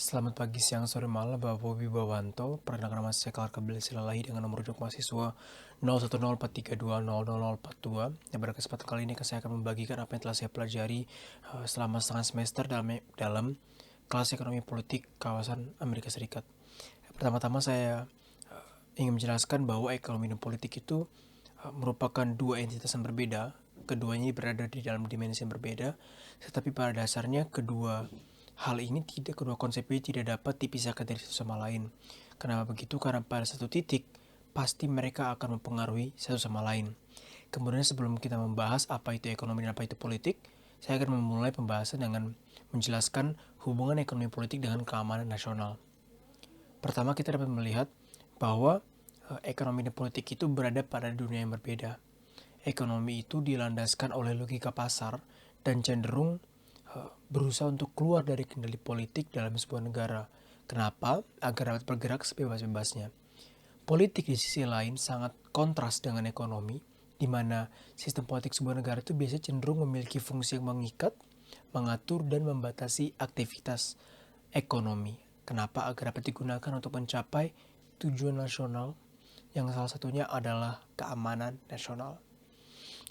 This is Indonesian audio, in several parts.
Selamat pagi, siang, sore, malam, Bapak Bobi Bawanto. Perkenalkan nama saya Clark Abel Silalahi dengan nomor rujuk mahasiswa 010432000042. Yang pada kesempatan kali ini saya akan membagikan apa yang telah saya pelajari selama setengah semester dalam kelas ekonomi politik kawasan Amerika Serikat. Pertama-tama saya ingin menjelaskan bahwa ekonomi dan politik itu merupakan dua entitas yang berbeda. Keduanya berada di dalam dimensi yang berbeda, tetapi pada dasarnya kedua konsep ini tidak dapat dipisahkan dari satu sama lain. Kenapa begitu? Karena pada satu titik pasti mereka akan mempengaruhi satu sama lain. Kemudian sebelum kita membahas apa itu ekonomi dan apa itu politik, saya akan memulai pembahasan dengan menjelaskan hubungan ekonomi politik dengan keamanan nasional. Pertama, kita dapat melihat bahwa ekonomi dan politik itu berada pada dunia yang berbeda. Ekonomi itu dilandaskan oleh logika pasar dan cenderung berusaha untuk keluar dari kendali politik dalam sebuah negara. Kenapa? Agar dapat bergerak sebebas-bebasnya. Politik di sisi lain sangat kontras dengan ekonomi, di mana sistem politik sebuah negara itu biasanya cenderung memiliki fungsi yang mengikat, mengatur, dan membatasi aktivitas ekonomi. Kenapa? Agar dapat digunakan untuk mencapai tujuan nasional, yang salah satunya adalah keamanan nasional.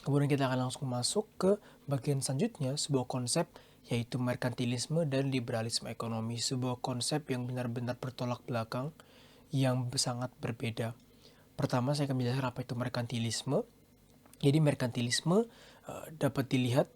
Kemudian kita akan langsung masuk ke bagian selanjutnya, sebuah konsep yaitu merkantilisme dan liberalisme ekonomi, sebuah konsep yang benar-benar bertolak belakang yang sangat berbeda. Pertama, saya akan menjelaskan apa itu merkantilisme. Jadi merkantilisme dapat dilihat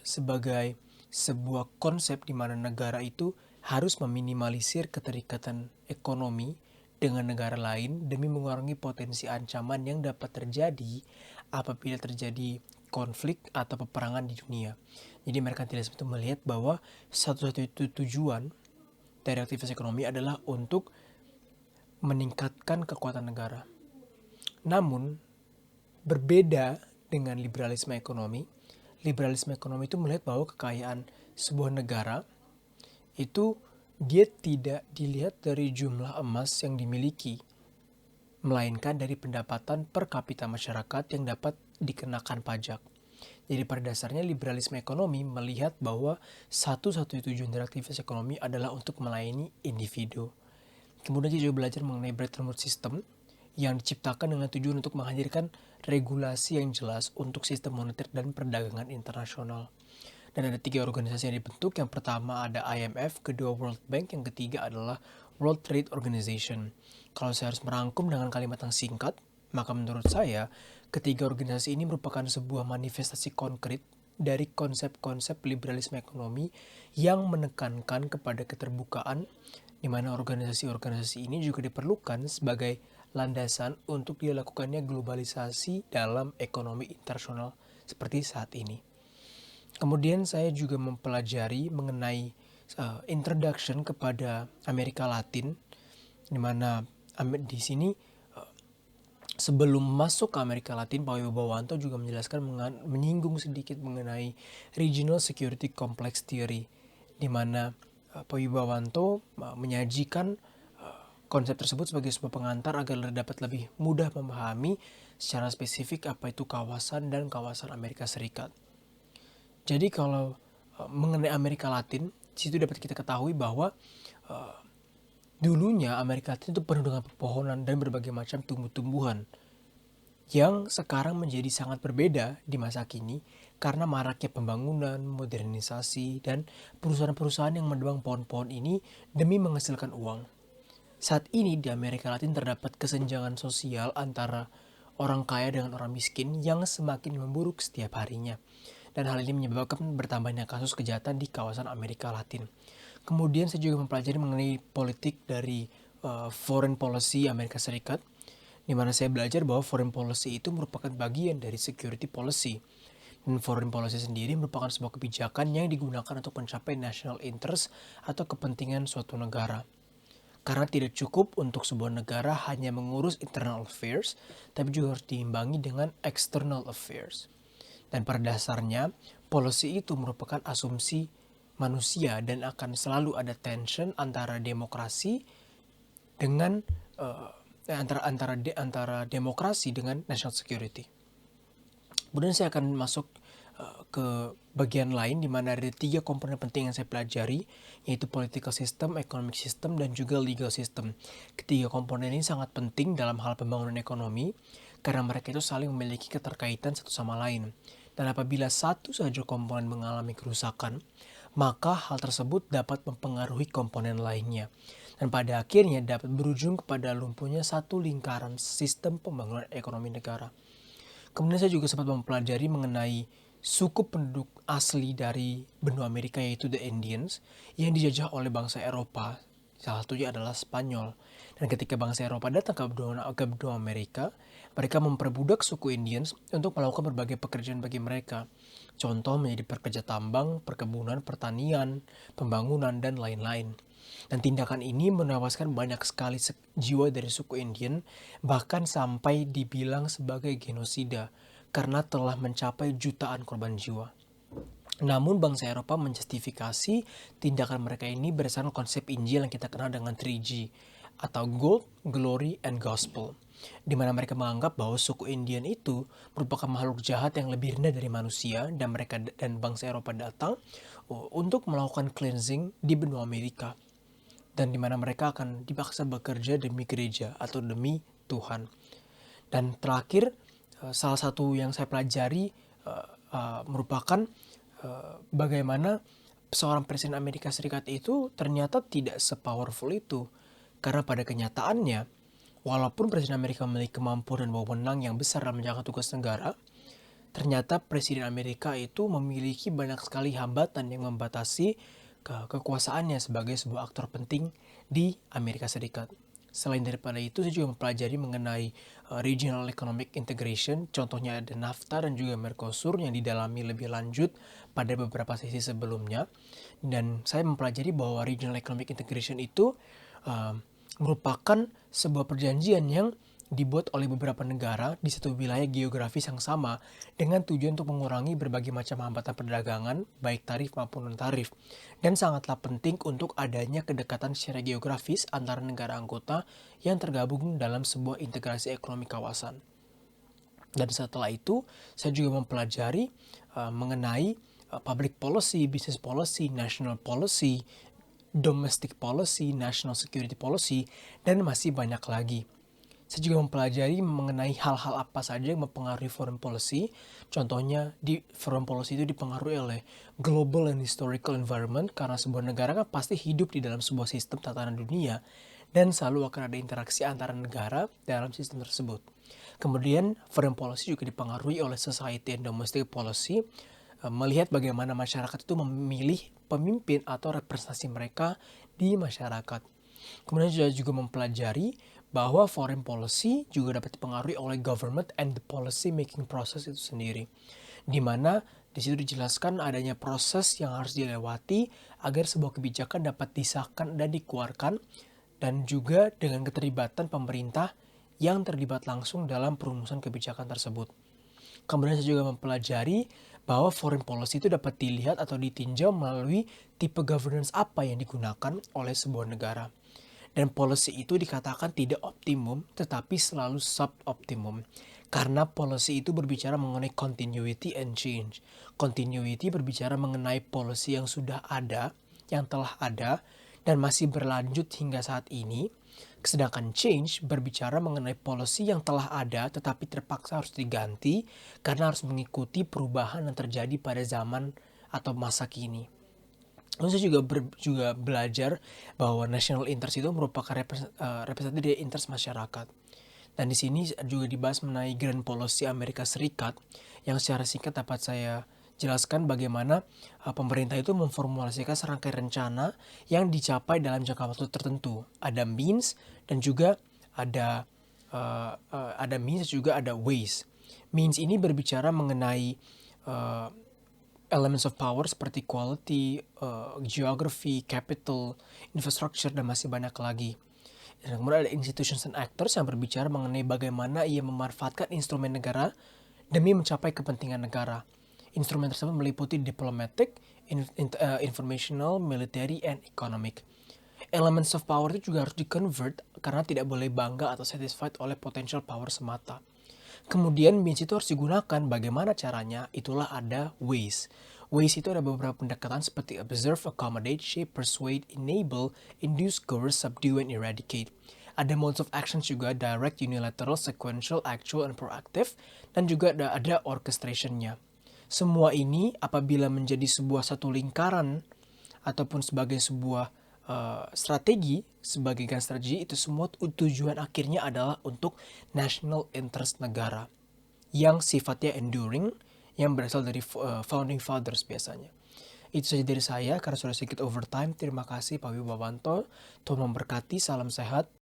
sebagai sebuah konsep di mana negara itu harus meminimalisir keterikatan ekonomi dengan negara lain demi mengurangi potensi ancaman yang dapat terjadi apabila terjadi konflik atau peperangan di dunia. Jadi merkantilisme itu melihat bahwa satu-satunya tujuan dari aktivitas ekonomi adalah untuk meningkatkan kekuatan negara. Namun, berbeda dengan liberalisme ekonomi itu melihat bahwa kekayaan sebuah negara itu dia tidak dilihat dari jumlah emas yang dimiliki, melainkan dari pendapatan per kapita masyarakat yang dapat dikenakan pajak. Jadi pada dasarnya liberalisme ekonomi melihat bahwa satu-satunya tujuan dari aktivitas ekonomi adalah untuk melayani individu. Kemudian dia juga belajar mengenai Bretton Woods System yang diciptakan dengan tujuan untuk menghadirkan regulasi yang jelas untuk sistem moneter dan perdagangan internasional. Dan ada 3 organisasi yang dibentuk. Yang pertama ada IMF, kedua World Bank, yang ketiga adalah World Trade Organization. Kalau saya harus merangkum dengan kalimat yang singkat, maka menurut saya ketiga organisasi ini merupakan sebuah manifestasi konkret dari konsep-konsep liberalisme ekonomi yang menekankan kepada keterbukaan, di mana organisasi-organisasi ini juga diperlukan sebagai landasan untuk dilakukannya globalisasi dalam ekonomi internasional seperti saat ini. Kemudian saya juga mempelajari mengenai introduction kepada Amerika Latin, di mana di sini sebelum masuk ke Amerika Latin, Pak Wibawanto juga menjelaskan menyinggung sedikit mengenai Regional Security Complex Theory, di mana Pak Wibawanto menyajikan konsep tersebut sebagai sebuah pengantar agar dapat lebih mudah memahami secara spesifik apa itu kawasan dan kawasan Amerika Serikat. Jadi kalau mengenai Amerika Latin, situ dapat kita ketahui bahwa dulunya Amerika Latin itu penuh dengan pepohonan dan berbagai macam tumbuh-tumbuhan yang sekarang menjadi sangat berbeda di masa kini karena maraknya pembangunan, modernisasi, dan perusahaan-perusahaan yang menebang pohon-pohon ini demi menghasilkan uang. Saat ini di Amerika Latin terdapat kesenjangan sosial antara orang kaya dengan orang miskin yang semakin memburuk setiap harinya. Dan hal ini menyebabkan bertambahnya kasus kejahatan di kawasan Amerika Latin. Kemudian saya juga mempelajari mengenai politik dari foreign policy Amerika Serikat, di mana saya belajar bahwa foreign policy itu merupakan bagian dari security policy. Dan foreign policy sendiri merupakan sebuah kebijakan yang digunakan untuk mencapai national interest atau kepentingan suatu negara. Karena tidak cukup untuk sebuah negara hanya mengurus internal affairs, tapi juga harus diimbangi dengan external affairs. Dan pada dasarnya, policy itu merupakan asumsi manusia dan akan selalu ada tension antara demokrasi dengan antara demokrasi dengan national security. Kemudian saya akan masuk ke bagian lain di mana ada 3 komponen penting yang saya pelajari, yaitu political system, economic system, dan juga legal system. Ketiga komponen ini sangat penting dalam hal pembangunan ekonomi karena mereka itu saling memiliki keterkaitan satu sama lain. Dan apabila satu saja komponen mengalami kerusakan, maka hal tersebut dapat mempengaruhi komponen lainnya. Dan pada akhirnya dapat berujung kepada lumpuhnya satu lingkaran sistem pembangunan ekonomi negara. Kemudian saya juga sempat mempelajari mengenai suku penduduk asli dari benua Amerika, yaitu The Indians, yang dijajah oleh bangsa Eropa. Salah satunya adalah Spanyol. Dan ketika bangsa Eropa datang ke benua Amerika, mereka memperbudak suku Indians untuk melakukan berbagai pekerjaan bagi mereka. Contoh menjadi pekerja tambang, perkebunan, pertanian, pembangunan, dan lain-lain. Dan tindakan ini menewaskan banyak sekali jiwa dari suku Indian, bahkan sampai dibilang sebagai genosida, karena telah mencapai jutaan korban jiwa. Namun bangsa Eropa menjustifikasi tindakan mereka ini berdasarkan konsep Injil yang kita kenal dengan 3G, atau Gold, Glory, and Gospel, di mana mereka menganggap bahwa suku Indian itu merupakan makhluk jahat yang lebih rendah dari manusia, dan mereka dan bangsa Eropa datang untuk melakukan cleansing di benua Amerika, dan di mana mereka akan dipaksa bekerja demi gereja atau demi Tuhan. Dan terakhir, salah satu yang saya pelajari merupakan bagaimana seorang presiden Amerika Serikat itu ternyata tidak sepowerful itu. Karena pada kenyataannya, walaupun presiden Amerika memiliki kemampuan dan wewenang yang besar dalam menjalankan tugas negara, ternyata presiden Amerika itu memiliki banyak sekali hambatan yang membatasi kekuasaannya sebagai sebuah aktor penting di Amerika Serikat. Selain daripada itu, saya juga mempelajari mengenai regional economic integration, contohnya ada NAFTA dan juga Mercosur yang didalami lebih lanjut pada beberapa sesi sebelumnya. Dan saya mempelajari bahwa regional economic integration itu merupakan sebuah perjanjian yang dibuat oleh beberapa negara di satu wilayah geografis yang sama dengan tujuan untuk mengurangi berbagai macam hambatan perdagangan, baik tarif maupun non-tarif. Dan sangatlah penting untuk adanya kedekatan secara geografis antara negara anggota yang tergabung dalam sebuah integrasi ekonomi kawasan. Dan setelah itu, saya juga mempelajari mengenai public policy, business policy, national policy, domestic policy, national security policy, dan masih banyak lagi. Saya juga mempelajari mengenai hal-hal apa saja yang mempengaruhi foreign policy. Contohnya, di foreign policy itu dipengaruhi oleh global and historical environment, karena sebuah negara kan pasti hidup di dalam sebuah sistem tatanan dunia, dan selalu akan ada interaksi antara negara dalam sistem tersebut. Kemudian, foreign policy juga dipengaruhi oleh society and domestic policy, melihat bagaimana masyarakat itu memilih pemimpin atau representasi mereka di masyarakat. Kemudian saya juga mempelajari bahwa foreign policy juga dapat dipengaruhi oleh government and the policy making process itu sendiri, di mana di situ dijelaskan adanya proses yang harus dilewati agar sebuah kebijakan dapat disahkan dan dikeluarkan, dan juga dengan keterlibatan pemerintah yang terlibat langsung dalam perumusan kebijakan tersebut. Kemudian saya juga mempelajari bahwa foreign policy itu dapat dilihat atau ditinjau melalui tipe governance apa yang digunakan oleh sebuah negara. Dan policy itu dikatakan tidak optimum, tetapi selalu suboptimum. Karena policy itu berbicara mengenai continuity and change. Continuity berbicara mengenai policy yang sudah ada, yang telah ada, dan masih berlanjut hingga saat ini. Sedangkan change berbicara mengenai policy yang telah ada, tetapi terpaksa harus diganti, karena harus mengikuti perubahan yang terjadi pada zaman atau masa kini. Lalu saya juga belajar bahwa national interest itu merupakan representatif dari interest masyarakat. Dan di sini juga dibahas mengenai grand policy Amerika Serikat, yang secara singkat dapat saya jelaskan bagaimana pemerintah itu memformulasikan serangkaian rencana yang dicapai dalam jangka waktu tertentu. Ada means dan juga ada means juga ada ways. Means ini berbicara mengenai elements of power seperti quality, geography, capital, infrastructure, dan masih banyak lagi. Dan kemudian ada institutions and actors yang berbicara mengenai bagaimana ia memanfaatkan instrumen negara demi mencapai kepentingan negara. Instrumen tersebut meliputi diplomatic, informational, military, and economic. Elements of power itu juga harus di-convert karena tidak boleh bangga atau satisfied oleh potential power semata. Kemudian means itu harus digunakan. Bagaimana caranya? Itulah ada ways. Ways itu ada beberapa pendekatan seperti observe, accommodate, shape, persuade, enable, induce, coerce, subdue, and eradicate. Ada modes of actions juga, direct, unilateral, sequential, actual, and proactive. Dan juga ada orchestrationnya. Semua ini apabila menjadi sebuah satu lingkaran ataupun sebagai sebuah sebagai strategi, itu semua tujuan akhirnya adalah untuk national interest negara yang sifatnya enduring, yang berasal dari founding fathers biasanya. Itu saja dari saya karena sudah sedikit overtime. Terima kasih Pak Wibawanto. Tuhan memberkati, salam sehat.